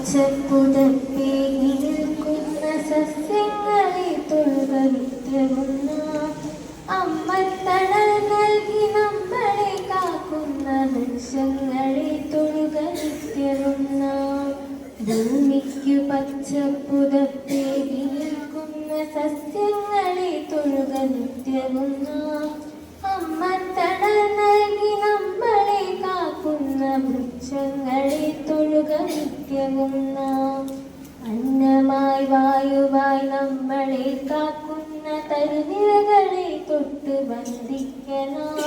പച്ചപ്പുതപ്പേകി നിൽക്കുന്ന സസ്യങ്ങളെ തൊഴുക നിത്യമുന്ന അമ്മത്തണൽ നൽകി നമ്മളെ കാക്കുന്ന വൃക്ഷങ്ങളെ തൊഴുക നിത്യമുന്ന ഭൂമിക്കു പച്ചപ്പുതപ്പേകി നിൽക്കുന്ന സസ്യങ്ങളെ തൊഴുക നിത്യമുന്ന അമ്മത്തണൽ നൽകി നമ്മളെ കാക്കുന്ന വൃക്ഷങ്ങളെ തൊഴുക നിത്യമുന്ന അന്നമായി വായുവായി നമ്മളെ കാക്കുന്ന തരുനിരകളെ തൊട്ട് വന്ദിക്കണം.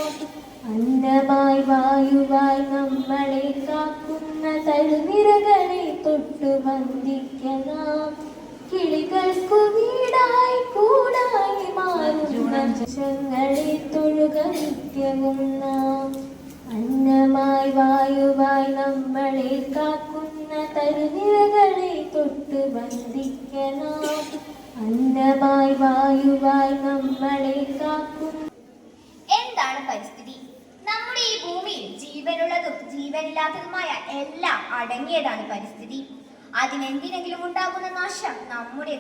അന്നമായി വായുവായി നമ്മളെ കാക്കുന്ന തരുനിരകളെ തൊട്ട് വന്ദിക്കണം. കിളികൾക്കു വീടായി കൂടായി മാറുന്ന വൃക്ഷങ്ങളെ തൊഴുക നിത്യമുന്ന അന്നമായി വായുവായി നമ്മളെ കാക്കുന്ന തരുനിരകളെ തൊട്ട് വന്ദിക്കണം. അന്നമായി വായുവായി നമ്മളെ കാക്കുന്ന. എന്താണ് പരിസ്ഥിതി? നമ്മുടെ ഈ ഭൂമിയിൽ ജീവനുള്ളതും ജീവനില്ലാത്തതുമായ എല്ലാം അടങ്ങിയതാണ് പരിസ്ഥിതി. അതിനെന്തിനെങ്കിലും ഉണ്ടാകുന്ന നാശം നമ്മുടെ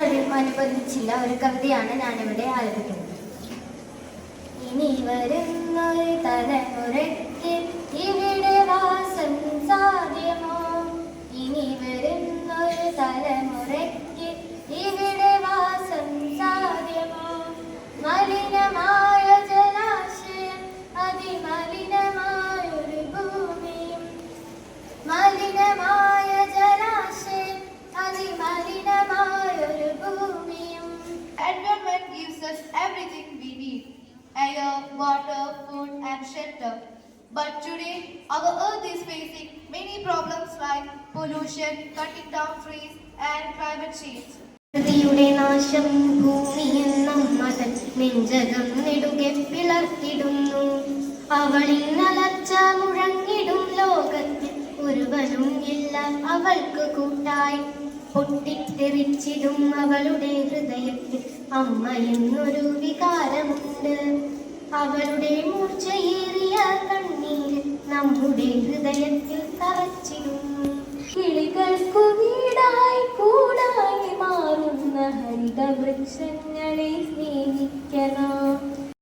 അനുബന്ധിച്ചുള്ള ഒരു കവിതയാണ് ഞാനിവിടെ ആലപിക്കുന്നത്. ഇനി വരുന്നൊരു തലമുറയ്ക്ക് ഇവിടെ വാസം സാധ്യമോ? ഇനി വരുന്നൊരു തലമുറയ്ക്ക് ഇവിടെ വാസം സാധ്യമോ? മലിനമായ ജലാശയം അതിമലിനമായൊരു ഭൂമിയും മലിനമായ ജലാശയം അതിമലിനമായൊരു ഭൂമിയും. Environment gives us everything we need: air, water, food and shelter. But today, our earth is facing many problems like pollution, cutting down trees and climate change. പ്രകൃതിയുടെ നാശം ഭൂമിയെന്നും മതൻ നെഞ്ചകം നെടുകെ പിളർത്തിടുന്നു. അവളിന്നലച്ച മുഴങ്ങിടും ലോകത്തിൽ ഒരുവനും ഇല്ല അവൾക്ക് കൂട്ടായി. പൊട്ടിത്തെറിച്ചിടും അവളുടെ ഹൃദയത്തിൽ അമ്മ എന്നൊരു വികാരമുണ്ട്. അവളുടെ മൂർച്ചയേറിയ കണ്ണീര് നമ്മുടെ ഹൃദയത്തിൽ തറച്ചിടുന്നു. കിളികൾക്കു വീടായി കൂടായി മാറുന്ന ഹരിത വൃക്ഷങ്ങൾ